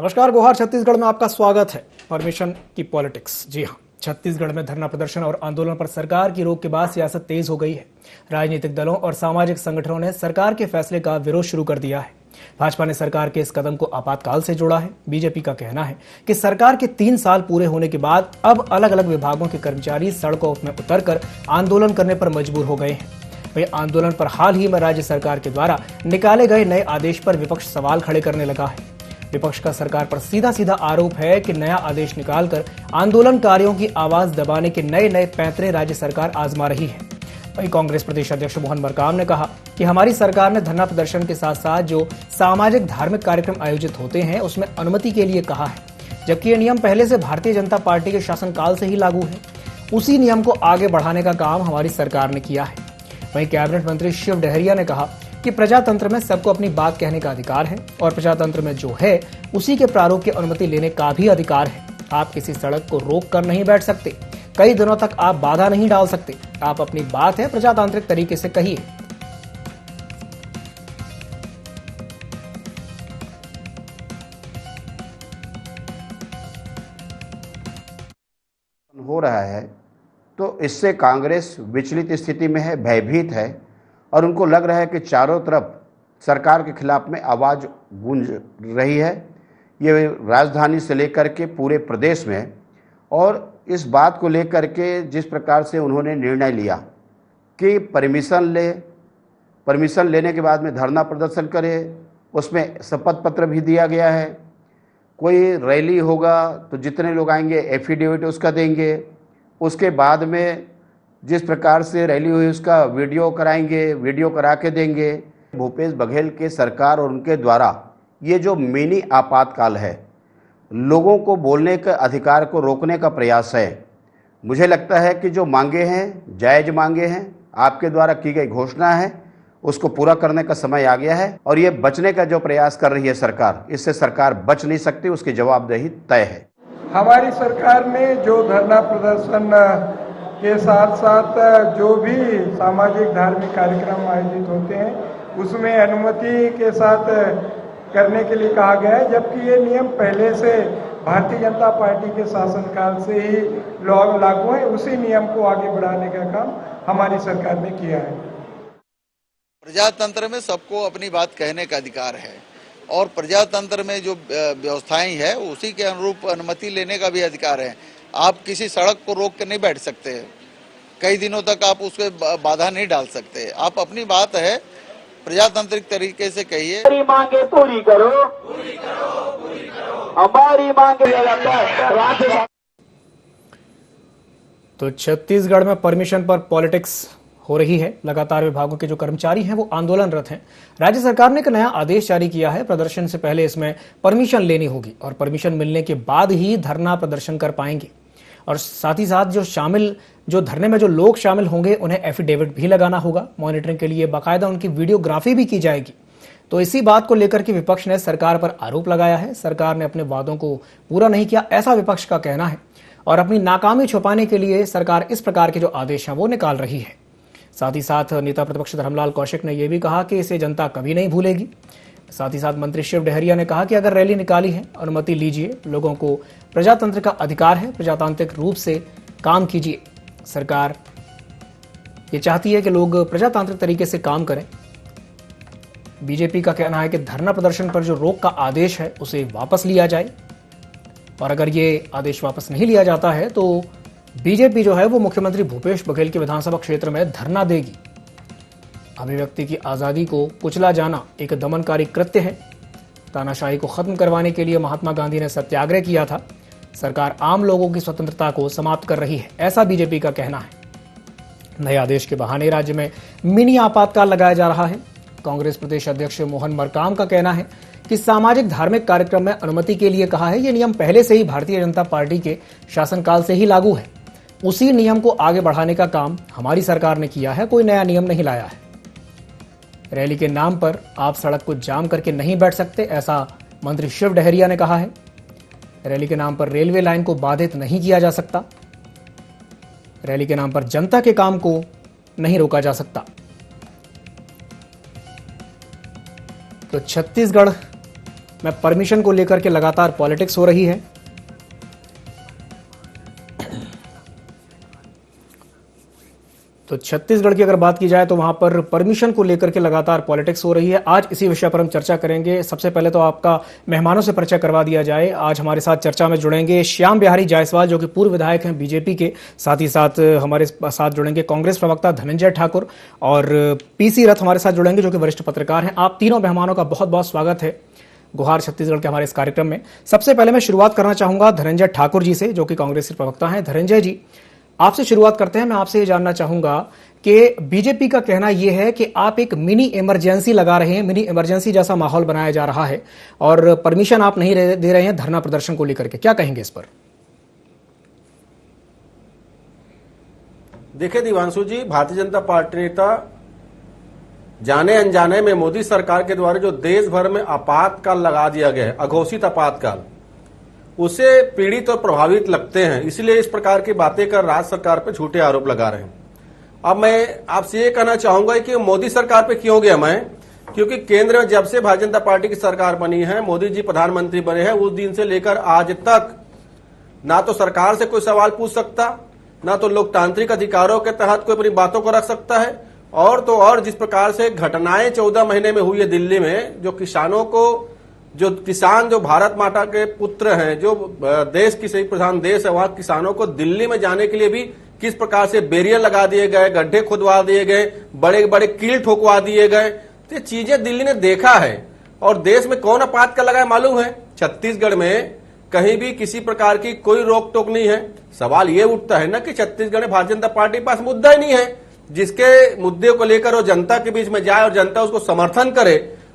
नमस्कार, गोहार छत्तीसगढ़ में आपका स्वागत है। परमिशन की पॉलिटिक्स। जी हाँ, छत्तीसगढ़ में धरना प्रदर्शन और आंदोलन पर सरकार की रोक के बाद सियासत तेज हो गई है। राजनीतिक दलों और सामाजिक संगठनों ने सरकार के फैसले का विरोध शुरू कर दिया है। भाजपा ने सरकार के इस कदम को आपातकाल से जोड़ा है। बीजेपी का कहना है कि सरकार के 3 साल पूरे होने के बाद अब अलग अलग विभागों के कर्मचारी सड़कों में उतरकर आंदोलन करने पर मजबूर हो गए हैं। वहीं आंदोलन पर हाल ही में राज्य सरकार के द्वारा निकाले गए नए आदेश पर विपक्ष सवाल खड़े करने लगा है। विपक्ष का सरकार पर सीधा सीधा आरोप है कि नया आदेश निकालकर आंदोलनकारियों की आवाज दबाने के नए नए पैंतरे राज्य सरकार आजमा रही है। वहीं कांग्रेस प्रदेश अध्यक्ष मोहन मरकाम ने कहा कि हमारी सरकार ने धरना प्रदर्शन के साथ साथ जो सामाजिक धार्मिक कार्यक्रम आयोजित होते हैं उसमें अनुमति के लिए कहा है, जबकि ये नियम पहले से भारतीय जनता पार्टी के शासनकाल से ही लागू है। उसी नियम को आगे बढ़ाने का काम हमारी सरकार ने किया है। वहीं कैबिनेट मंत्री शिव डहरिया ने कहा कि प्रजातंत्र में सबको अपनी बात कहने का अधिकार है और प्रजातंत्र में जो है उसी के प्रारूप की अनुमति लेने का भी अधिकार है। आप किसी सड़क को रोक कर नहीं बैठ सकते, कई दिनों तक आप बाधा नहीं डाल सकते। आप अपनी बात है प्रजातांत्रिक तरीके से कहिए। हो रहा है तो इससे कांग्रेस विचलित स्थिति में है, भयभीत है और उनको लग रहा है कि चारों तरफ सरकार के खिलाफ में आवाज़ गूंज रही है। ये राजधानी से लेकर के पूरे प्रदेश में, और इस बात को लेकर के जिस प्रकार से उन्होंने निर्णय लिया कि परमिशन लेने के बाद में धरना प्रदर्शन करे, उसमें शपथ पत्र भी दिया गया है। कोई रैली होगा तो जितने लोग आएंगे एफिडेविट उसका देंगे, उसके बाद में जिस प्रकार से रैली हुई उसका वीडियो कराएंगे, वीडियो करा के देंगे। भूपेश बघेल के सरकार और उनके द्वारा ये जो मिनी आपातकाल है, लोगों को बोलने के अधिकार को रोकने का प्रयास है। मुझे लगता है कि जो मांगे हैं जायज़ मांगे हैं, आपके द्वारा की गई घोषणा है, उसको पूरा करने का समय आ गया है। और ये बचने का जो प्रयास कर रही है सरकार, इससे सरकार बच नहीं सकती, उसकी जवाबदेही तय है। हमारी सरकार ने जो धरना प्रदर्शन के साथ साथ जो भी सामाजिक धार्मिक कार्यक्रम आयोजित होते हैं उसमें अनुमति के साथ करने के लिए कहा गया है, जबकि ये नियम पहले से भारतीय जनता पार्टी के शासनकाल से ही लागू है। उसी नियम को आगे बढ़ाने का काम हमारी सरकार ने किया है। प्रजातंत्र में सबको अपनी बात कहने का अधिकार है और प्रजातंत्र में जो व्यवस्थाएं है उसी के अनुरूप अनुमति लेने का भी अधिकार है। आप किसी सड़क को रोक कर नहीं बैठ सकते, कई दिनों तक आप उसके बाधा नहीं डाल सकते। आप अपनी बात है प्रजातांत्रिक तरीके से कहिए। हमारी मांगे पूरी करो, हमारी मांगे। तो छत्तीसगढ़ में परमिशन पर पॉलिटिक्स हो रही है। लगातार विभागों के जो कर्मचारी हैं वो आंदोलनरत हैं। राज्य सरकार ने एक नया आदेश जारी किया है। प्रदर्शन से पहले इसमें परमिशन लेनी होगी और परमिशन मिलने के बाद ही धरना प्रदर्शन कर पाएंगे। और साथ ही साथ जो धरने में जो लोग शामिल होंगे उन्हें एफिडेविट भी लगाना होगा। मॉनिटरिंग के लिए बाकायदा उनकी वीडियोग्राफी भी की जाएगी। तो इसी बात को लेकर के विपक्ष ने सरकार पर आरोप लगाया है। सरकार ने अपने वादों को पूरा नहीं किया, ऐसा विपक्ष का कहना है। और अपनी नाकामी छुपाने के लिए सरकार इस प्रकार के जो आदेश हैं वो निकाल रही है। साथ ही साथ नेता प्रतिपक्ष धर्मलाल कौशिक ने यह भी कहा कि इसे जनता कभी नहीं भूलेगी। साथ ही साथ मंत्री शिव डहरिया ने कहा कि अगर रैली निकाली है, अनुमति लीजिए, लोगों को प्रजातंत्र का अधिकार है, प्रजातांत्रिक रूप से काम कीजिए। सरकार ये चाहती है कि लोग प्रजातांत्रिक तरीके से काम करें। बीजेपी का कहना है कि धरना प्रदर्शन पर जो रोक का आदेश है उसे वापस लिया जाए, और अगर ये आदेश वापस नहीं लिया जाता है तो बीजेपी जो है वो मुख्यमंत्री भूपेश बघेल के विधानसभा क्षेत्र में धरना देगी। अभिव्यक्ति की आजादी को कुचला जाना एक दमनकारी कृत्य है। तानाशाही को खत्म करवाने के लिए महात्मा गांधी ने सत्याग्रह किया था। सरकार आम लोगों की स्वतंत्रता को समाप्त कर रही है, ऐसा बीजेपी का कहना है। नए आदेश के बहाने राज्य में मिनी आपातकाल लगाया जा रहा है। कांग्रेस प्रदेश अध्यक्ष मोहन मरकाम का कहना है कि सामाजिक धार्मिक कार्यक्रम में अनुमति के लिए कहा है। यह नियम पहले से ही भारतीय जनता पार्टी के शासनकाल से ही लागू है। उसी नियम को आगे बढ़ाने का काम हमारी सरकार ने किया है, कोई नया नियम नहीं लाया है। रैली के नाम पर आप सड़क को जाम करके नहीं बैठ सकते, ऐसा मंत्री शिव डहरिया ने कहा है। रैली के नाम पर रेलवे लाइन को बाधित नहीं किया जा सकता। रैली के नाम पर जनता के काम को नहीं रोका जा सकता। तो छत्तीसगढ़ में परमिशन को लेकर के लगातार पॉलिटिक्स हो रही है। तो छत्तीसगढ़ की अगर बात की जाए तो वहां पर परमिशन को लेकर के लगातार पॉलिटिक्स हो रही है। आज इसी विषय पर हम चर्चा करेंगे। सबसे पहले तो आपका मेहमानों से परिचय करवा दिया जाए। आज हमारे साथ चर्चा में जुड़ेंगे श्याम बिहारी जायसवाल, जो कि पूर्व विधायक हैं बीजेपी के। साथ ही साथ हमारे साथ जुड़ेंगे कांग्रेस प्रवक्ता धनंजय ठाकुर और पीसी रथ हमारे साथ जुड़ेंगे, जो कि वरिष्ठ पत्रकार हैं। आप तीनों मेहमानों का बहुत बहुत स्वागत है गुहार छत्तीसगढ़ के हमारे इस कार्यक्रम में। सबसे पहले मैं शुरुआत करना चाहूंगा धनंजय ठाकुर जी से, जो कि कांग्रेस के प्रवक्ता हैं। धनंजय जी, आपसे शुरुआत करते हैं। मैं आपसे ये जानना चाहूंगा कि बीजेपी का कहना यह है कि आप एक मिनी इमरजेंसी लगा रहे हैं, मिनी इमरजेंसी जैसा माहौल बनाया जा रहा है और परमिशन आप नहीं दे रहे हैं धरना प्रदर्शन को लेकर के। क्या कहेंगे इस पर? देखिए दिवांशु जी, भारतीय जनता पार्टी नेता जाने अनजाने में मोदी सरकार के द्वारा जो देश भर में आपातकाल लगा दिया गया है, अघोषित आपातकाल, उसे पीड़ित और प्रभावित लगते हैं, इसलिए इस प्रकार की बातें कर राज्य सरकार पर झूठे आरोप लगा रहे हैं। अब मैं आपसे ये कहना चाहूंगा कि मोदी सरकार पे क्यों गया मैं, क्योंकि केंद्र में जब से भारतीय जनता पार्टी की सरकार बनी है, मोदी जी प्रधानमंत्री बने हैं, उस दिन से लेकर आज तक ना तो सरकार से कोई सवाल पूछ सकता, ना तो लोकतांत्रिक अधिकारों के तहत कोई अपनी बातों को रख सकता है। और तो और जिस प्रकार से घटनाएं 14 महीने में हुई है दिल्ली में, जो किसानों को, जो किसान जो भारत माता के पुत्र हैं, जो देश की सही प्रधान देश है, वहां किसानों को दिल्ली में जाने के लिए भी किस प्रकार से बैरियर लगा दिए गए, गड्ढे खुदवा दिए गए, बड़े बड़े कील ठोकवा दिए गए। तो ये चीजें दिल्ली ने देखा है। और देश में कौन आपातकाल लगाया मालूम है? छत्तीसगढ़ में कहीं भी किसी प्रकार की कोई रोक टोक नहीं है। सवाल ये उठता है ना कि छत्तीसगढ़ में भारतीय जनता पार्टी के पास मुद्दा ही नहीं है जिसके मुद्दे को लेकर वो जनता के बीच में जाए और जनता उसको समर्थन करे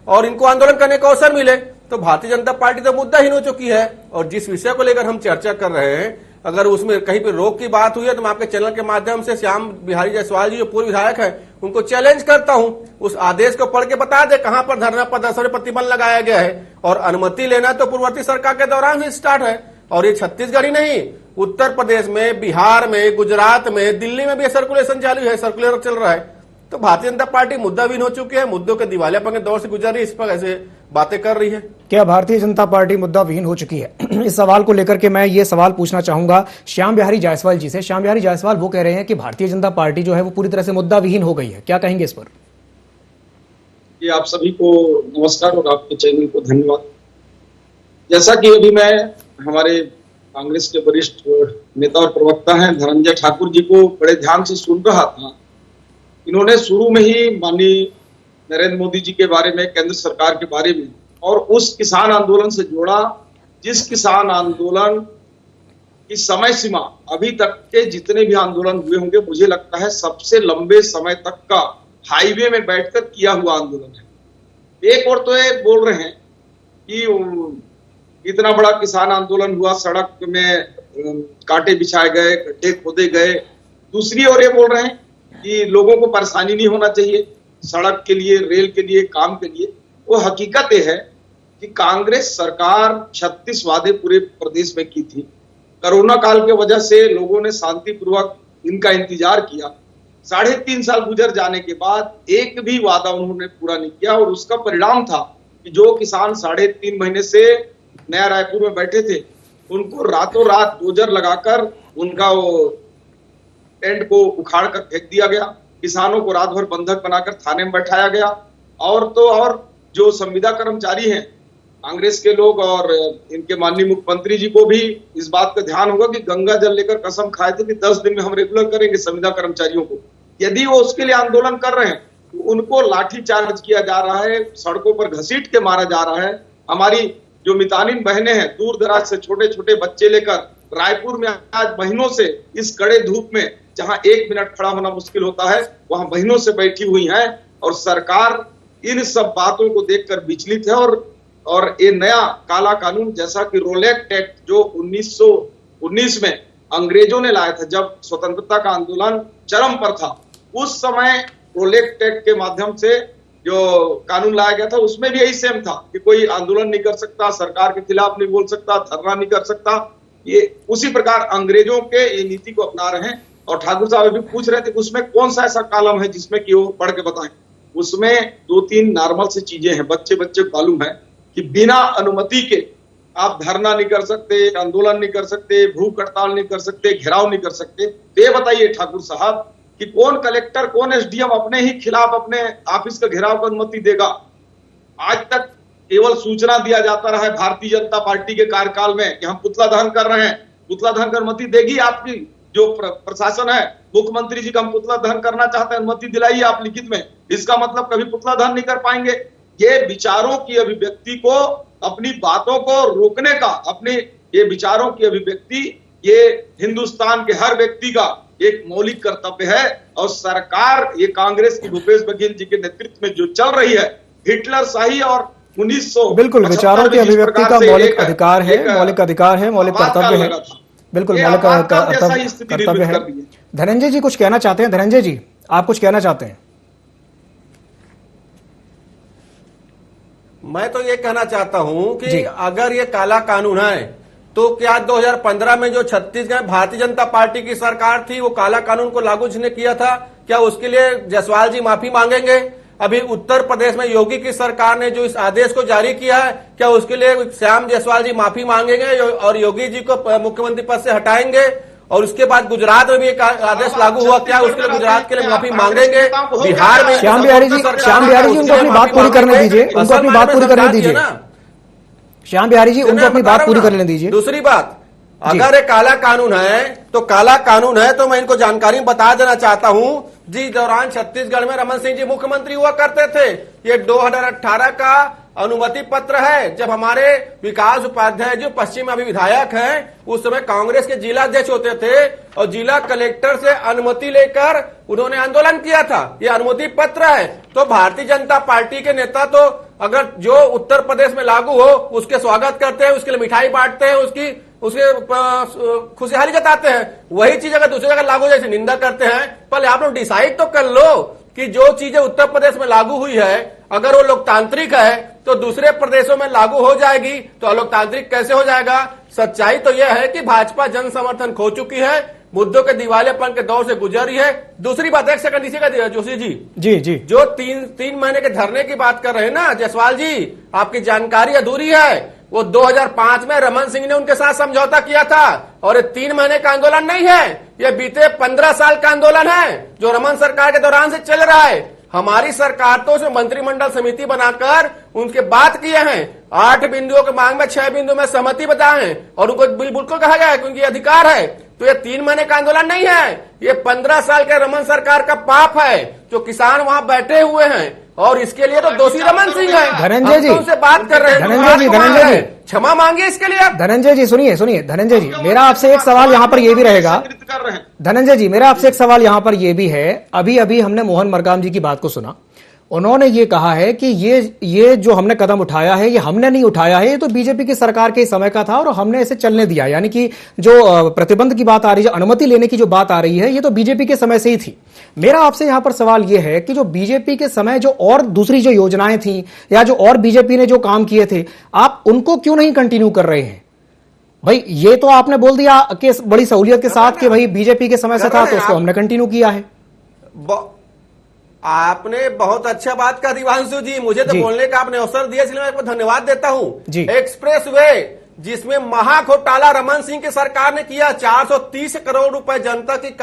और इनको आंदोलन करने का अवसर मिले। तो भारतीय जनता पार्टी तो मुद्दाहीन हो चुकी है। और जिस विषय को लेकर हम चर्चा कर रहे हैं, अगर उसमें कहीं पे रोक की बात हुई है तो मैं आपके चैनल के माध्यम से श्याम बिहारी जायसवाल जी जो पूर्व विधायक है उनको चैलेंज करता हूं, उस आदेश को पढ़ के बता दे कहां पर धरना प्रदर्शन प्रतिबंध लगाया गया है। और अनुमति लेना तो पूर्ववर्ती सरकार के दौरान ही स्टार्ट है। और ये छत्तीसगढ़ ही नहीं, उत्तर प्रदेश में, बिहार में, गुजरात में, दिल्ली में भी सर्कुलेशन चालू है, सर्कुलर चल रहा है। तो भारतीय जनता पार्टी मुद्दाहीन हो चुकी है, मुद्दों के दिवालियापन के दौर से गुजर रही है, इस पर ऐसे बातें कर रही है। क्या भारतीय जनता पार्टी मुद्दाहीन हो चुकी है? इस सवाल को लेकर के मैं ये सवाल पूछना चाहूंगा श्याम बिहारी जायसवाल जी से। श्याम बिहारी जायसवाल, वो कह रहे हैं कि भारतीय जनता पार्टी जो है वो पूरी तरह से मुद्दाहीन हो गई है। क्या कहेंगे इस पर? ये आप सभी को नमस्कार और आपके चैनल को धन्यवाद। जैसा कि अभी मैं हमारे कांग्रेस के वरिष्ठ नेता और प्रवक्ता हैं धनंजय ठाकुर जी को बड़े ध्यान से सुन रहा था, इन्होंने शुरू में ही माननीय नरेंद्र मोदी जी के बारे में, केंद्र सरकार के बारे में और उस किसान आंदोलन से जोड़ा जिस किसान आंदोलन की समय सीमा अभी तक के जितने भी आंदोलन हुए होंगे, मुझे लगता है सबसे लंबे समय तक का हाईवे में बैठकर किया हुआ आंदोलन है। एक और तो ये बोल रहे हैं कि इतना बड़ा किसान आंदोलन हुआ, सड़क में कांटे बिछाए गए, गड्ढे खोदे गए। दूसरी ओर ये बोल रहे हैं कि लोगों को परेशानी नहीं होना चाहिए सड़क के लिए, रेल के लिए, काम के लिए। वो हकीकत ये है कि कांग्रेस सरकार 36 वादे पूरे प्रदेश में की थी। कोरोना काल के वजह से लोगों ने शांतिपूर्वक इनका इंतजार किया। 3.5 साल गुजर जाने के बाद एक भी वादा उन्होंने पूरा नहीं किया और उसका परिणाम था कि जो किसान 3.5 महीने से नया रायपुर में बैठे थे, उनको रातों रात डोजर लगाकर उनका वो टेंट को उखाड़ कर फेंक दिया गया। किसानों को रात भर बंधक बनाकर थाने में बैठाया गया। और तो और जो संविदा कर्मचारी हैं, कांग्रेस के लोग और इनके माननीय मुख्यमंत्री जी को भी इस बात का ध्यान होगा कि गंगा जल लेकर कसम खाए थे कि 10 दिन में हम रेगुलर करेंगे संविदा कर्मचारियों को। यदि वो उसके लिए आंदोलन कर रहे हैं तो उनको लाठी चार्ज किया जा रहा है, सड़कों पर घसीट के मारा जा रहा है। हमारी जो मितानिन बहनें हैं, दूर दराज से छोटे छोटे बच्चे लेकर रायपुर में आज महीनों से इस कड़े धूप में, जहां 1 मिनट खड़ा होना मुश्किल होता है, वहां महीनों से बैठी हुई हैं। और सरकार इन सब बातों को देखकर विचलित है। और ये नया काला कानून, जैसा कि रोलेक्ट एक्ट जो 1919 में अंग्रेजों ने लाया था, जब स्वतंत्रता का आंदोलन चरम पर था, उस समय रोलेक्ट एक्ट के माध्यम से जो कानून लाया गया था उसमें भी यही सेम था कि कोई आंदोलन नहीं कर सकता, सरकार के खिलाफ नहीं बोल सकता, धरना नहीं कर सकता। ये उसी प्रकार अंग्रेजों के ये नीति को अपना रहे हैं। और ठाकुर साहब अभी पूछ रहे थे कि उसमें कौन सा ऐसा कॉलम है जिसमें कि वो पढ़ के बताएं। उसमें 2-3 नॉर्मल से चीजें हैं, बच्चे मालूम है कि बिना अनुमति के आप धरना नहीं कर सकते, आंदोलन नहीं कर सकते, भूख हड़ताल नहीं कर सकते, घेराव नहीं कर सकते। तो ये बताइए ठाकुर साहब कि कौन कलेक्टर, कौन एसडीएम अपने ही खिलाफ अपने ऑफिस का घेराव की अनुमति देगा? आज तक केवल सूचना दिया जाता रहा है भारतीय जनता पार्टी के कार्यकाल में कि हम पुतला दहन कर रहे हैं। पुतला दहन की अनुमति देगी आपकी जो प्रशासन है, मुख्यमंत्री जी का हम पुतला दहन करना चाहते हैं, अनुमति दिलाइए आप लिखित में। इसका मतलब कभी पुतला दहन नहीं कर पाएंगे। ये विचारों की अभिव्यक्ति को, अपनी बातों को रोकने का, अपने ये विचारों की अभिव्यक्ति ये हिंदुस्तान के हर व्यक्ति का एक मौलिक कर्तव्य है। और सरकार ये कांग्रेस की भूपेश बघेल जी के नेतृत्व में जो चल रही है, हिटलर शाही और 1900 बिल्कुल विचारों की अभिव्यक्ति का मौलिक अधिकार है, मौलिक अधिकार है, मौलिक कर्तव्य है, बिल्कुल मौलिक कर्तव्य है। धनंजय जी कुछ कहना चाहते हैं? धनंजय जी आप कुछ कहना चाहते हैं? मैं तो ये कहना चाहता हूं कि अगर ये काला कानून है तो क्या 2015 में जो छत्तीसगढ़ भारतीय जनता पार्टी की सरकार थी वो काला कानून को लागू जिसने किया था, क्या उसके लिए जायसवाल जी माफी मांगेंगे? अभी उत्तर प्रदेश में योगी की सरकार ने जो इस आदेश को जारी किया है, क्या उसके लिए श्याम जायसवाल जी माफी मांगेंगे और योगी जी को मुख्यमंत्री पद से हटाएंगे? और उसके बाद गुजरात में भी एक आदेश लागू हुआ, क्या उसके लिए गुजरात के लिए माफी मांगेंगे? बिहार में श्याम बिहारी जी उनको अपनी बात पूरी करने दीजिए, उनको अपनी बात पूरी करने दीजिए। श्याम बिहारी जी उनको अपनी बात पूरी करने दीजिए। दूसरी बात, अगर ये काला कानून है तो काला कानून है तो मैं इनको जानकारी बता देना चाहता हूं। जिस दौरान छत्तीसगढ़ में रमन सिंह जी मुख्यमंत्री हुआ करते थे, ये 2018 का अनुमति पत्र है। जब हमारे विकास उपाध्याय जो पश्चिम अभी विधायक हैं, उस समय कांग्रेस के जिला अध्यक्ष होते थे और जिला कलेक्टर से अनुमति लेकर उन्होंने आंदोलन किया था। ये अनुमति पत्र है। तो भारतीय जनता पार्टी के नेता तो अगर जो उत्तर प्रदेश में लागू हो उसके स्वागत करते हैं, उसके लिए मिठाई बांटते हैं, उसके खुशहाली जताते हैं। वही चीज अगर दूसरी जगह लागू हो जैसे निंदा करते हैं। पहले आप लोग डिसाइड तो कर लो कि जो चीजें उत्तर प्रदेश में लागू हुई है अगर वो लोकतांत्रिक है तो दूसरे प्रदेशों में लागू हो जाएगी, तो अलोकतांत्रिक कैसे हो जाएगा? सच्चाई तो यह है कि भाजपा जन समर्थन खो चुकी है, मुद्दों के दिवालेपन के दौर से गुजर रही है। दूसरी बात, एक सेकंड इसी का जोशी जी जो तीन महीने के धरने की बात कर रहे हैं ना जायसवाल जी, आपकी जानकारी अधूरी है। वो 2005 में रमन सिंह ने उनके साथ समझौता किया था और ये 3 महीने का आंदोलन नहीं है, ये बीते 15 साल का आंदोलन है जो रमन सरकार के दौरान से चल रहा है। हमारी सरकार तो उसमें मंत्रिमंडल समिति बनाकर उनके बात किए हैं, 8 बिंदुओं के मांग में 6 बिंदु में सहमति बताए हैं और उनको बिल्कुल कहा गया है क्योंकि अधिकार है। तो ये 3 महीने का आंदोलन नहीं है, ये 15 साल के रमन सरकार का पाप है जो किसान वहां बैठे हुए हैं और इसके लिए तो दोषी रमन सिंह है। धनंजय जी उनसे बात कर रहे हैं, धनंजय जी क्षमा मांगिए इसके लिए। धनंजय जी सुनिए धनंजय जी, मेरा आपसे एक सवाल यहाँ पर ये भी रहेगा। धनंजय जी मेरा आपसे एक सवाल यहाँ पर ये भी है, अभी हमने मोहन मरकाम जी की बात को सुना, उन्होंने ये कहा है कि ये जो हमने कदम उठाया है ये हमने नहीं उठाया है, ये तो बीजेपी की सरकार के समय का था और हमने इसे चलने दिया। यानी कि जो प्रतिबंध की बात आ रही है, अनुमति लेने की जो बात आ रही है, ये तो बीजेपी के समय से ही थी। मेरा आपसे यहां पर सवाल ये है कि जो बीजेपी के समय जो और दूसरी जो योजनाएं थी या जो और बीजेपी ने जो काम किए थे, आप उनको क्यों नहीं कंटिन्यू कर रहे हैं? भाई ये तो आपने बोल दिया कि बड़ी सहूलियत के साथ कि भाई बीजेपी के समय से था तो उसको हमने कंटिन्यू किया है। आपने बहुत अच्छा बात कहा दिवांशु जी, मुझे तो बोलने का आपने अवसर दिया इसलिए मैं आपको धन्यवाद देता हूं। एक्सप्रेस वे जिसमें महा घोटाला रमन सिंह की सरकार ने किया, 430 करोड़ रुपए जनता की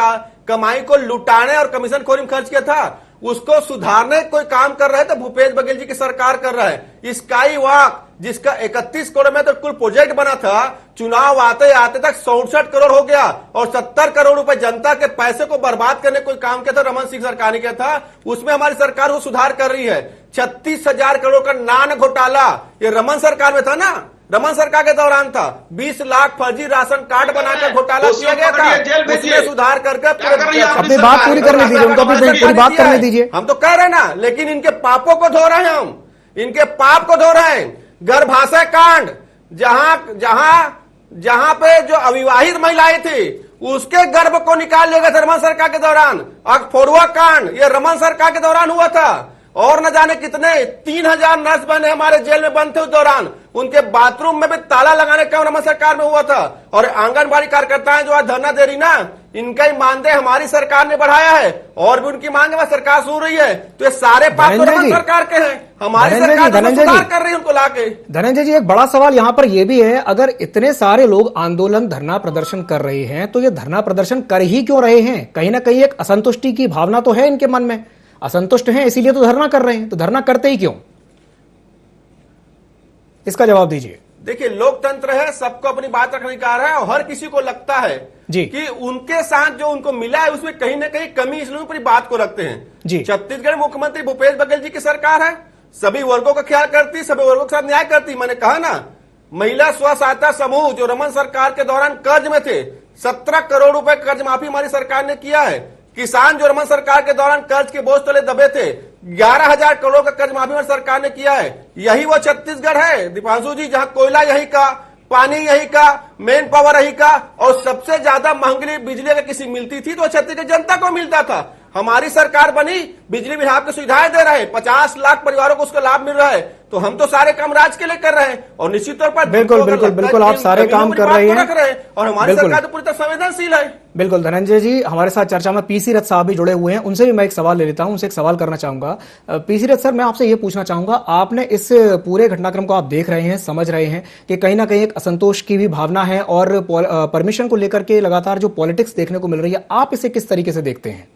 कमाई को लुटाने और कमीशन खोरी में खर्च किया था, उसको सुधारने कोई काम कर रहे थे भूपेश बघेल जी की सरकार कर रहा है। स्काई वॉक जिसका 31 करोड़ में तो कुल प्रोजेक्ट बना था, चुनाव आते आते तक 67 करोड़ हो गया और 70 करोड़ रुपए जनता के पैसे को बर्बाद करने कोई काम किया था रमन सिंह सरकार ने किया था, उसमें हमारी सरकार वो सुधार कर रही है। 36,000 करोड़ का नान घोटाला ये रमन सरकार में था ना, रमन सरकार के दौरान था। 20 लाख फर्जी राशन कार्ड बनाकर घोटाला किया गया था, उसमें सुधार करके अपनी बात पूरी करने दीजिए, उनको अपनी पूरी बात करने दीजिए। हम तो कह रहे हैं ना, लेकिन इनके पापों को धो रहे हैं, हम इनके पाप को धो रहे हैं। गर्भाशय कांड, जहां पे जो अविवाहित महिलाएं थी उसके गर्भ को निकाल लिया गया था रमन सरकार के दौरान। अखफोरुआ कांड ये रमन सरकार के दौरान हुआ था। और न जाने कितने 3000 नर्स बने हमारे जेल में बंद थे उस दौरान, उनके बाथरूम में भी ताला लगाने का नमन सरकार में हुआ था। और आंगनबाड़ी कार्यकर्ताएं जो आज धरना दे रही ना, इनका ही मानदेय हमारी सरकार ने बढ़ाया है और भी उनकी मांगे वह सरकार सुन रही है। तो ये सारे पाप तो नमन सरकार के हैं, हमारी सरकार तो सुधार कर रही है उनको लाके। धनंजय जी, एक बड़ा सवाल यहां पर यह भी है, अगर इतने सारे लोग आंदोलन धरना प्रदर्शन कर रहे हैं तो ये धरना प्रदर्शन कर ही क्यों रहे हैं? कहीं ना कहीं एक असंतुष्टि की भावना तो है इनके मन में, असंतुष्ट हैं इसीलिए तो धरना कर रहे हैं। तो धरना करते ही क्यों, इसका जवाब दीजिए। देखिए, लोकतंत्र है, सबको अपनी बात रखने का है और हर किसी को लगता है जी कि उनके साथ जो उनको मिला है उसमें कहीं ना कहीं कमी, इसलिए अपनी बात को रखते हैं जी। छत्तीसगढ़ मुख्यमंत्री भूपेश बघेल जी की सरकार है, सभी वर्गों का ख्याल करती, सभी वर्गों के साथ न्याय करती। मैंने कहा ना, महिला स्व सहायता समूह जो रमन सरकार के दौरान कर्ज में थे, 17 करोड़ रुपए कर्ज माफी हमारी सरकार ने किया है। किसान जो रमन सरकार के दौरान कर्ज के बोझ तले दबे थे, 11,000 करोड़ का कर्ज माफी हमारी सरकार ने किया है। यही वो छत्तीसगढ़ है दीपांशु जी, जहां कोयला यही का, पानी यही का, मेन पावर यही का, और सबसे ज्यादा महंगी बिजली अगर किसी मिलती थी तो छत्तीसगढ़ जनता को मिलता था। हमारी सरकार बनी, बिजली विभाग की सुविधाएं दे रहे हैं, 50 लाख परिवारों को उसका लाभ मिल रहा है। तो हम तो सारे काम राज्य के लिए कर रहे हैं और निश्चित तौर पर बिल्कुल आप सारे काम कर रहे हैं और हमारी सरकार तो पूरी तरह संवेदनशील है। बिल्कुल धनंजय जी, हमारे साथ चर्चा में पीसी रथ साहब भी जुड़े हुए हैं, उनसे भी मैं एक सवाल ले लेता हूं, उनसे एक सवाल करना चाहूंगा। पीसी रथ सर, मैं आपसे ये पूछना चाहूंगा, आपने इस पूरे घटनाक्रम को आप देख रहे हैं, समझ रहे हैं कि कहीं ना कहीं एक असंतोष की भी भावना है और परमिशन को लेकर के लगातार जो पॉलिटिक्स देखने को मिल रही है, आप इसे किस तरीके से देखते हैं?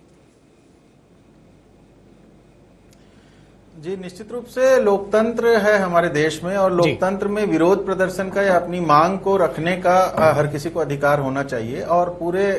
जी, निश्चित रूप से लोकतंत्र है हमारे देश में और लोकतंत्र में विरोध प्रदर्शन का या अपनी मांग को रखने का हर किसी को अधिकार होना चाहिए। और पूरे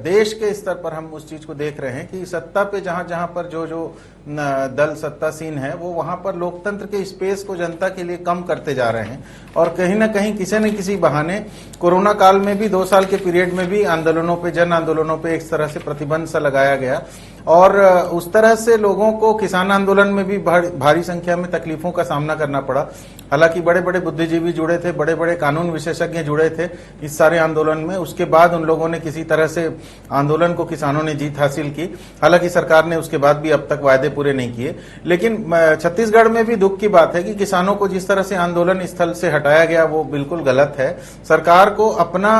देश के स्तर पर हम उस चीज को देख रहे हैं कि सत्ता पे जहां जहां पर जो दल सत्तासीन है वो वहां पर लोकतंत्र के स्पेस को जनता के लिए कम करते जा रहे हैं। और कहीं ना कहीं किसी न किसी बहाने कोरोना काल में भी 2 साल के पीरियड में भी आंदोलनों पे, जन आंदोलनों पे एक तरह से प्रतिबंध सा लगाया गया और उस तरह से लोगों को किसान आंदोलन में भी भारी संख्या में तकलीफों का सामना करना पड़ा। हालांकि बड़े बड़े बुद्धिजीवी जुड़े थे, बड़े बड़े कानून विशेषज्ञ जुड़े थे इस सारे आंदोलन में। उसके बाद उन लोगों ने किसी तरह से आंदोलन को, किसानों ने जीत हासिल की। हालांकि सरकार ने उसके बाद भी अब तक वायदे पूरे नहीं किए। लेकिन छत्तीसगढ़ में भी दुख की बात है कि किसानों को जिस तरह से आंदोलन स्थल से हटाया गया वो बिल्कुल गलत है। सरकार को अपना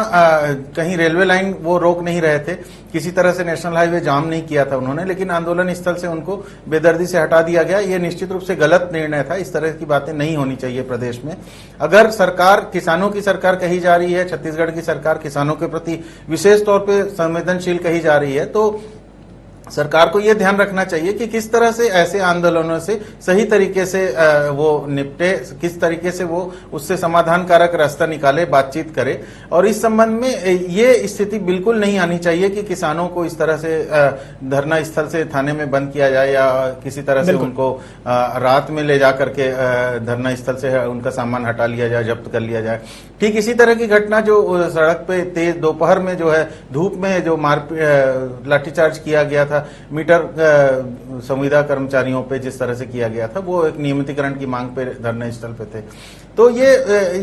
कहीं रेलवे लाइन वो रोक नहीं रहे थे, किसी तरह से नेशनल हाईवे जाम नहीं किया था उन्होंने, लेकिन आंदोलन स्थल से उनको बेदर्दी से हटा दिया गया। ये निश्चित रूप से गलत निर्णय था। इस तरह की बातें नहीं होनी चाहिए प्रदेश में। अगर सरकार किसानों की सरकार कही जा रही है, छत्तीसगढ़ की सरकार किसानों के प्रति विशेष तौर पे संवेदनशील कही जा रही है, तो सरकार को यह ध्यान रखना चाहिए कि किस तरह से ऐसे आंदोलनों से सही तरीके से वो निपटे, किस तरीके से वो उससे समाधान कारक रास्ता निकाले, बातचीत करे। और इस संबंध में ये स्थिति बिल्कुल नहीं आनी चाहिए कि किसानों को इस तरह से धरना स्थल से थाने में बंद किया जाए या किसी तरह से उनको रात में ले जा करके धरना स्थल से उनका सामान हटा लिया जाए, जब्त कर लिया जाए। ठीक इसी तरह की घटना जो सड़क पे तेज दोपहर में जो है धूप में जो लाठीचार्ज किया गया था मीटर संविदा कर्मचारियों पे, जिस तरह से किया गया था, वो एक नियमितीकरण की मांग पे धरना स्थल पे थे। तो ये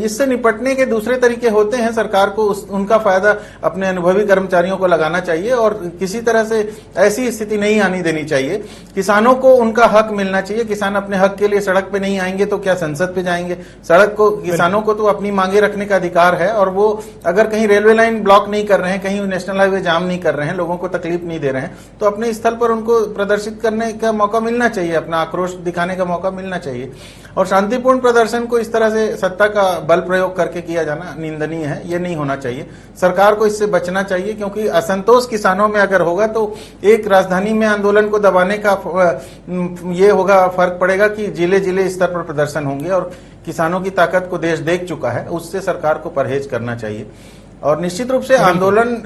इससे निपटने के दूसरे तरीके होते हैं। सरकार को उनका फायदा अपने अनुभवी कर्मचारियों को लगाना चाहिए और किसी तरह से ऐसी स्थिति नहीं आनी देनी चाहिए। किसानों को उनका हक मिलना चाहिए। किसान अपने हक के लिए सड़क पे नहीं आएंगे तो क्या संसद पे जाएंगे? सड़क को, किसानों को तो अपनी मांगे रखने का अधिकार है और वो अगर कहीं रेलवे लाइन ब्लॉक नहीं कर रहे हैं, कहीं नेशनल हाईवे जाम नहीं कर रहे हैं, लोगों को तकलीफ नहीं दे रहे हैं, तो अपने स्थल पर उनको प्रदर्शित करने का मौका मिलना चाहिए, अपना आक्रोश दिखाने का मौका मिलना चाहिए। और शांतिपूर्ण प्रदर्शन को इस तरह से सत्ता का बल प्रयोग करके किया जाना निंदनीय है, ये नहीं होना चाहिए। सरकार को इससे बचना चाहिए क्योंकि असंतोष किसानों में अगर होगा तो एक राजधानी में आंदोलन को दबाने का ये होगा, फर्क पड़ेगा कि जिले जिले स्तर पर प्रदर्शन होंगे और किसानों की ताकत को देश देख चुका है, उससे सरकार को परहेज करना चाहिए। और निश्चित रूप से आंदोलन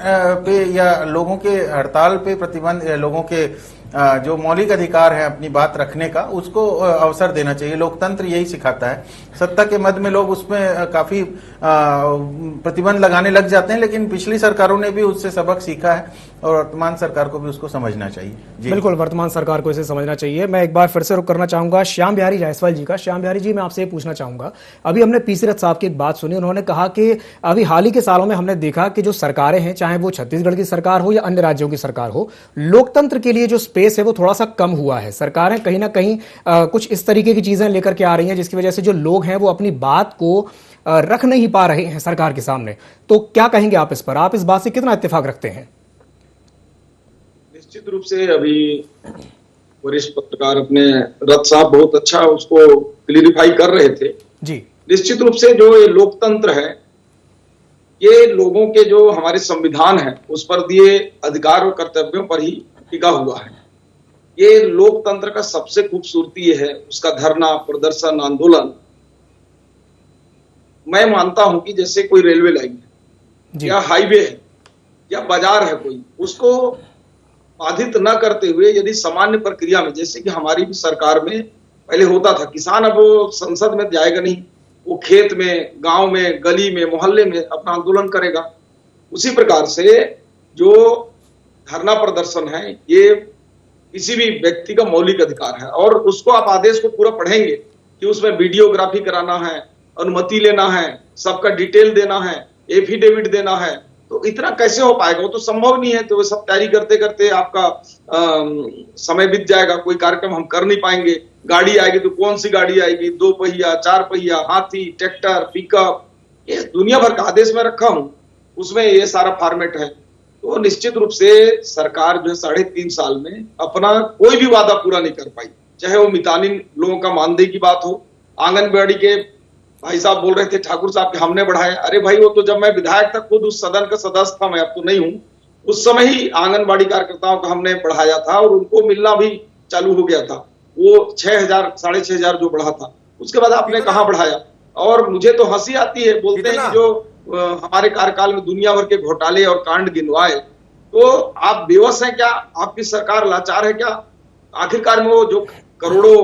पे या लोगों के हड़ताल पे प्रतिबंध, लोगों के जो मौलिक अधिकार है अपनी बात रखने का, उसको अवसर देना चाहिए। लोकतंत्र यही सिखाता है। सत्ता के मद में लोग उसमें काफी प्रतिबंध लगाने लग जाते हैं, लेकिन पिछली सरकारों ने भी उससे सबक सीखा है और वर्तमान सरकार को भी उसको समझना चाहिए। बिल्कुल, वर्तमान सरकार को इसे समझना चाहिए। मैं एक बार फिर से रुक करना चाहूंगा श्याम बिहारी जायसवाल जी का। श्याम बिहारी जी, मैं आपसे ये पूछना चाहूंगा, अभी हमने पीसी रथ साहब की एक बात सुनी, उन्होंने कहा कि अभी हाल ही के सालों में हमने देखा कि जो सरकारें हैं, चाहे वो छत्तीसगढ़ की सरकार हो या अन्य राज्यों की सरकार हो, लोकतंत्र के लिए जो स्पेस पेस है वो थोड़ा सा कम हुआ है। सरकारें कहीं ना कहीं कुछ इस तरीके की चीजें लेकर के आ रही हैं जिसकी वजह से जो लोग हैं वो अपनी बात को रख नहीं पा रहे हैं सरकार के सामने। तो क्या कहेंगे आप इस पर, आप इस बात से कितना इत्तेफाक रखते हैं? निश्चित रूप से अभी वरिष्ठ पत्रकार अपने रथ साहब बहुत अच्छा उसको क्लियरिफाई कर रहे थे जी। निश्चित रूप से जो ये लोकतंत्र है, ये लोगों के जो हमारे संविधान है उस पर दिए अधिकार और कर्तव्यों पर ही टिका हुआ है। ये लोकतंत्र का सबसे खूबसूरती ये है उसका धरना, प्रदर्शन, आंदोलन। मैं मानता हूं कि जैसे कोई रेलवे लाइन है या हाईवे है या बाजार है, कोई उसको बाधित न करते हुए यदि सामान्य प्रक्रिया में, जैसे कि हमारी भी सरकार में पहले होता था, किसान अब वो संसद में जाएगा नहीं, वो खेत में, गांव में, गली में, मोहल्ले में अपना आंदोलन करेगा। उसी प्रकार से जो धरना प्रदर्शन है ये किसी भी व्यक्ति का मौलिक अधिकार है और उसको आप आदेश को पूरा पढ़ेंगे कि उसमें वीडियोग्राफी कराना है, अनुमति लेना है, सबका डिटेल देना है, एफिडेविट देना है, तो इतना कैसे हो पाएगा? वो तो संभव नहीं है। तो वो सब तैयारी करते करते आपका समय बीत जाएगा, कोई कार्यक्रम हम कर नहीं पाएंगे। गाड़ी आएगी तो कौन सी गाड़ी आएगी, 2 पहिया, 4 पहिया, हाथी, ट्रैक्टर, पिकअप, ये दुनिया भर का आदेश में रखा हूं, उसमें ये सारा फॉर्मेट है। तो निश्चित रूप से सरकार जो है 3.5 साल में अपना कोई भी वादा पूरा नहीं कर पाई, चाहे वो मितानिन लोगों का मानदेय की बात हो, आंगनबाड़ी के भाई साहब बोल रहे थे ठाकुर साहब कि हमने बढ़ाया। अरे भाई, वो तो जब मैं विधायक था, खुद उस सदन का सदस्य था, मैं अब तो नहीं हूं, उस समय ही आंगनबाड़ी कार्यकर्ताओं को हमने बढ़ाया था और उनको मिलना भी चालू हो गया था। वो 6,000 6,500 जो बढ़ा था, उसके बाद आपने कहां बढ़ाया? और मुझे तो हंसी आती है, बोलते हैं कि जो हमारे कार्यकाल में दुनिया भर के घोटाले और कांड गिनवाए, तो आप बेवश हैं क्या? आपकी सरकार लाचार है क्या? आखिरकार में वो जो करोड़ों,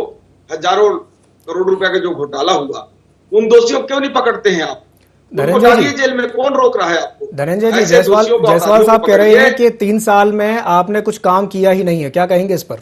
हजारों करोड़ रुपया का जो घोटाला हुआ, उन दोषियों क्यों नहीं पकड़ते हैं आप? धनंजय जी, जेल में कौन रोक रहा है आपको? धनंजय जी, जायसवाल साहब कह रहे हैं कि 3 साल में आपने कुछ काम किया ही नहीं है, क्या कहेंगे इस पर?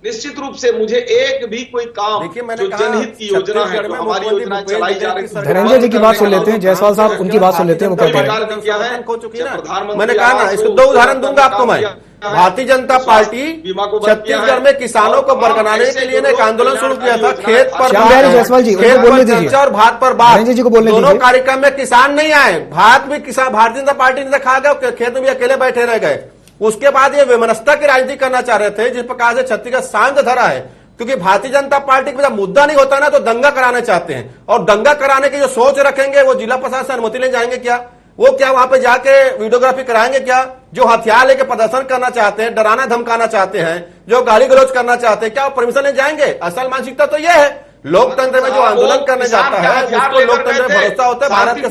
निश्चित रूप से मुझे एक भी कोई काम जो जनहित की योजना है, जो हमारी योजना चलाई जा रही है। धनंजय जी की बात सुन लेते हैं, जायसवाल साहब उनकी बात सुन लेते हैं, वो क्या कह रहे हैं। मैंने कहा ना, इसको 2 उदाहरण दूंगा आपको मैं। भारतीय जनता पार्टी छत्तीसगढ़ में किसानों को बरकराने के लिए एक आंदोलन शुरू किया था। खेत पर जायसवाल जी, खेत पर चर्चा और भात पर बात, जी को बोलने दोनों कार्यक्रम में किसान नहीं आए। भात भी किसान भारतीय जनता पार्टी ने खा गया, खेत में भी अकेले बैठे रह गए। उसके बाद ये विमनस्ता की राजनीति करना चाह रहे थे, जिस प्रकार से छत्तीसगढ़ शांत धरा है, क्योंकि भारतीय जनता पार्टी का मुद्दा नहीं होता ना तो दंगा कराना चाहते हैं। और दंगा कराने की जो सोच रखेंगे, वो जिला प्रशासन से अनुमति ले जाएंगे क्या? वो क्या वहां पे जाके वीडियोग्राफी कराएंगे क्या? जो हथियार लेके प्रदर्शन करना चाहते हैं, डराना धमकाना चाहते हैं, जो गाली गलौज करना चाहते हैं, क्या वो परमिशन ले जाएंगे? असल मानसिकता तो यह है। लोकतंत्र में जो आंदोलन करने जाता है उसको लोकतंत्र में भरोसा होता है, भारत के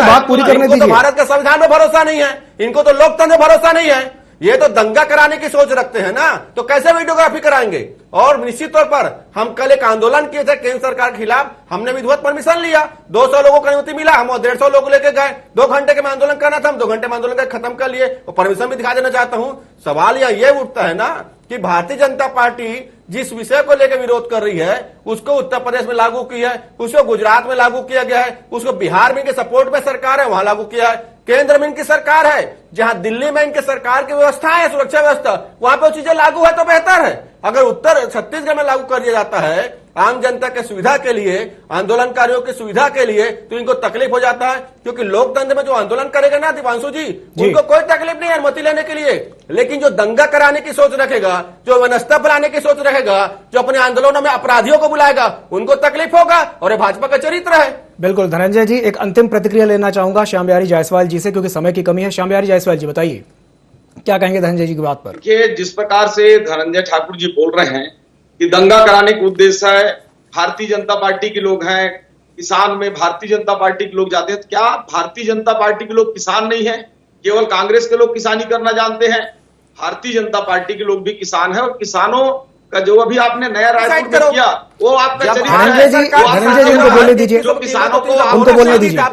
बात पूरी करने दीजिए। भारत के संविधान में भरोसा नहीं है, इनको तो लोकतंत्र में भरोसा नहीं है। ये तो दंगा कराने की सोच रखते हैं ना, तो कैसे वीडियोग्राफी कराएंगे? और निश्चित तौर पर हम कल एक आंदोलन किए थे केंद्र सरकार के खिलाफ, हमने विधिवत परमिशन लिया, 200 लोगों को अनुमति मिला, हम 150 लोग लेके गए। 2 घंटे के में आंदोलन करना था, हम 2 घंटे में आंदोलन कर खत्म कर लिए और परमिशन भी दिखा देना चाहता हूं। सवाल यह उठता है ना कि भारतीय जनता पार्टी जिस विषय को लेकर विरोध कर रही है, उसको उत्तर प्रदेश में लागू किया है, उसको गुजरात में लागू किया गया है, उसको बिहार में इनके सपोर्ट में सरकार है, वहां लागू किया है, केंद्र में इनकी सरकार है, जहां दिल्ली में इनके सरकार की व्यवस्था है, सुरक्षा व्यवस्था, वहां पे वो चीजें लागू है तो बेहतर है। अगर उत्तर छत्तीसगढ़ में लागू कर दिया जाता है आम जनता के सुविधा के लिए, आंदोलनकारियों की सुविधा के लिए, तो इनको तकलीफ हो जाता है। क्योंकि लोकतंत्र में जो आंदोलन करेगा ना दिवांशु जी, उनको कोई तकलीफ नहीं है अनुमति लेने के लिए, लेकिन जो दंगा कराने की सोच रखेगा, जो वनस्ता फैलाने की सोच रखेगा, जो अपने आंदोलनों में अपराधियों को बुलाएगा, उनको तकलीफ होगा। और ये भाजपा का चरित्र है। बिल्कुल। धनंजय जी, एक अंतिम प्रतिक्रिया लेना चाहूंगा श्याम बिहारी जायसवाल जी से, क्योंकि समय की कमी है। श्याम बिहारी जायसवाल जी, बताइए क्या कहेंगे धनंजय जी की बात पर? जिस प्रकार से धनंजय ठाकुर जी बोल रहे हैं कि दंगा कराने का उद्देश्य है, भारतीय जनता पार्टी के लोग हैं, किसान में भारतीय जनता पार्टी के लोग जाते हैं, तो क्या भारतीय जनता पार्टी के लोग किसान नहीं है? केवल कांग्रेस के लोग किसानी करना जानते हैं? भारतीय जनता पार्टी के लोग भी किसान है और किसानों का जो अभी आपने नया रायपुर में किया, वो आपका धनंजय जी उनको बोलने दीजिए, जो किसानों को उनको बोलने दीजिए। आप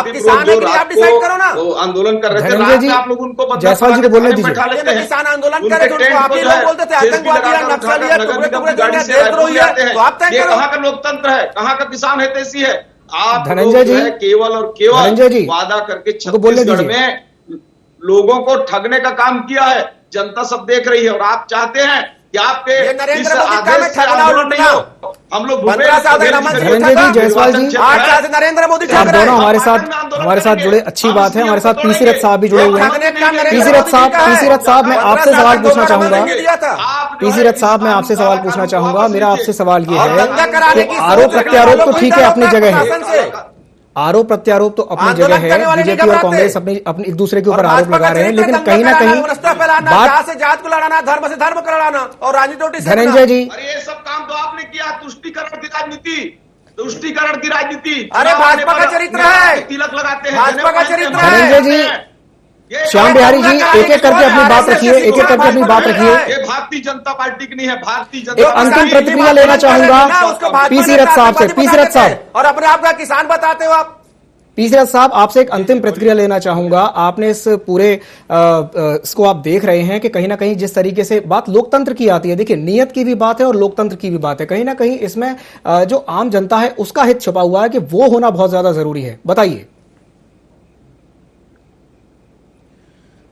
किसान है कि आप डिसाइड करो ना। वो आंदोलन कर रहे थे, धनंजय जी, आप लोग उनको जायसवाल जी को बोलने दीजिए। किसान आंदोलन करे तो आप ही लोग बोलते थे आतंकवादी है, नक्सली है, टुकड़े देशद्रोही है, तो आप तय करो। कहाँ का लोकतंत्र है, कहाँ का किसान हितैषी है? आप धनंजय जी केवल और केवल वादा करके छत्तीसगढ़ में लोगों को ठगने का काम किया है। जनता सब देख रही है और आप चाहते हैं कि आपके ये नरेंद्र इस मोदी का आदेश में से ठगना आंदोलन नहीं उठना। हो। हम लोग पंद्रह साल भूपेंद्र नमन बघेल धनंजय जी, जायसवाल जी, आज से नरेंद्र मोदी ठग रहे हैं। हमारे साथ जुड़े, अच्छी बात है। हमारे साथ पी सी रथ साहब भी जुड़े हुए हैं। पी सी रथ साहब मैं आपसे सवाल पूछना चाहूंगा। पी सी रथ साहब मैं आपसे सवाल पूछना चाहूंगा। मेरा आपसे सवाल ये है कि आरोप प्रत्यारोप तो ठीक है, अपनी जगह है, आरोप प्रत्यारोप तो अपनी जगह है। बीजेपी और कांग्रेस अपनी एक दूसरे के ऊपर आरोप लगा रहे हैं, लेकिन कहीं ना कहीं बात से जात को लड़ाना, धर्म से धर्म को लड़ाना और राजनीति। धनंजय जी, अरे ये सब काम तो आपने किया, तुष्टीकरण की राजनीति, तुष्टीकरण की राजनीति। अरे भाजपा का चरित्र है, तिलक लगाते हैं, भाजपा का चरित्र है। धनंजय जी, श्याम बिहारी जी, एक एक करके अपनी बात रखिए, एक एक करके अपनी बात रखिए। ये भारतीय जनता पार्टी की नहीं है, भारतीय जनता एक अंतिम प्रतिक्रिया लेना चाहूंगा पी सी रथ साहब से। पी सी रथ साहब, और अपने आप का किसान बताते हो आप। पी सी रथ साहब, आपसे एक अंतिम प्रतिक्रिया लेना चाहूंगा। आपने इस पूरे इसको आप देख रहे हैं कि कहीं ना कहीं जिस तरीके से बात लोकतंत्र की आती है, देखिए नीयत की भी बात है और लोकतंत्र की भी बात है, कहीं ना कहीं इसमें जो आम जनता है उसका हित छुपा हुआ है कि वो होना बहुत ज्यादा जरूरी है। बताइए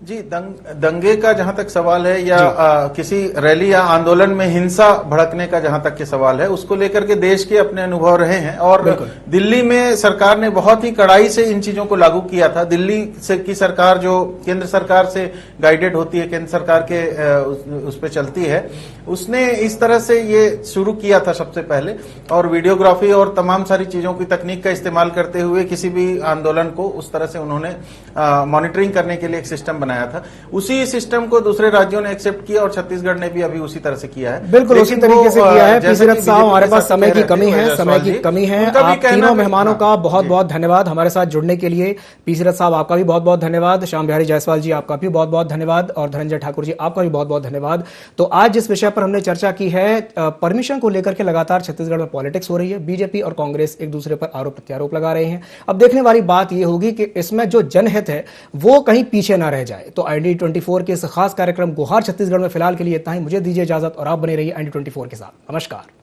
जी। दंगे का जहां तक सवाल है या किसी रैली या आंदोलन में हिंसा भड़कने का जहां तक के सवाल है, उसको लेकर के देश के अपने अनुभव रहे हैं और दिल्ली में सरकार ने बहुत ही कड़ाई से इन चीजों को लागू किया था। दिल्ली से की सरकार जो केंद्र सरकार से गाइडेड होती है, केंद्र सरकार के उस पर चलती है, उसने इस तरह से ये शुरू किया था सबसे पहले, और वीडियोग्राफी और तमाम सारी चीजों की तकनीक का इस्तेमाल करते हुए किसी भी आंदोलन को उस तरह से उन्होंने मॉनिटरिंग करने के लिए एक सिस्टम बनाया था। उसी सिस्टम को दूसरे राज्यों ने एक्सेप्ट किया और छत्तीसगढ़ ने भी अभी उसी तरह से किया है। बिल्कुल उसी तरीके से किया है। पी सी रथ साहब, हमारे पास समय की कमी है, समय की कमी है। आप तीनों मेहमानों का बहुत बहुत धन्यवाद हमारे साथ जुड़ने के लिए। पी सी रथ साहब, आपका भी बहुत बहुत धन्यवाद। श्याम बिहारी जायसवाल जी, आपका भी बहुत बहुत धन्यवाद। और धनंजय ठाकुर जी, आपका भी बहुत बहुत धन्यवाद। तो आज जिस विषय पर हमने चर्चा की है, परमिशन को लेकर के लगातार छत्तीसगढ़ में पॉलिटिक्स हो रही है। बीजेपी और कांग्रेस एक दूसरे पर आरोप प्रत्यारोप लगा रहे हैं। अब देखने वाली बात यह होगी कि इसमें जो जनहित है वो कहीं पीछे ना रह जाए। तो ID24 के इस खास कार्यक्रम गुहार छत्तीसगढ़ में फिलहाल के लिए इतना ही। मुझे दीजिए इजाजत और आप बने रहिए ID24 के साथ। नमस्कार।